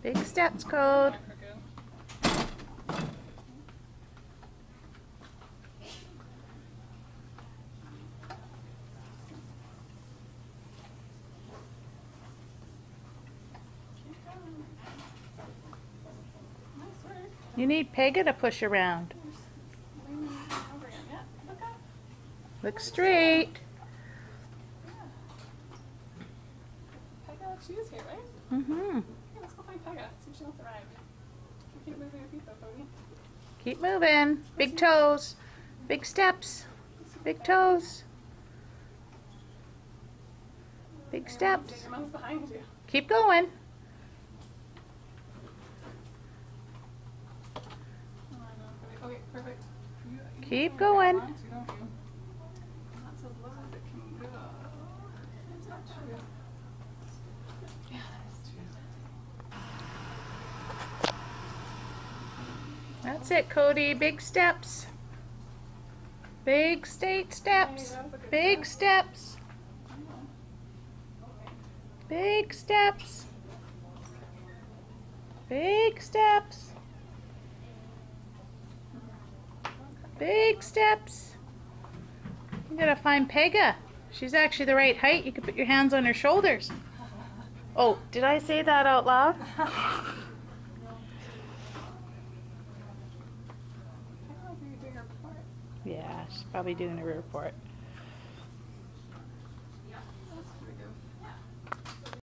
Big steps, Code. You need Pega to push around. Look straight. Pega, she is here, right? Mm-hmm. Okay, let's go find Pega. See if she wants to ride. Keep moving your feet though, Cody. Keep moving. Big toes. Big steps. Big toes. Big steps. Your mom's behind you. Keep going. Oh, I know. Okay, perfect. Keep going. That's as low as it can go. Is that true? Yeah, that is true. That's it, Cody. Big steps. Big state steps. Big steps. Big steps. Big steps. Big steps. You gotta find Pega. She's actually the right height. You can put your hands on her shoulders. Oh, did I say that out loud? Yeah, she's probably doing a report.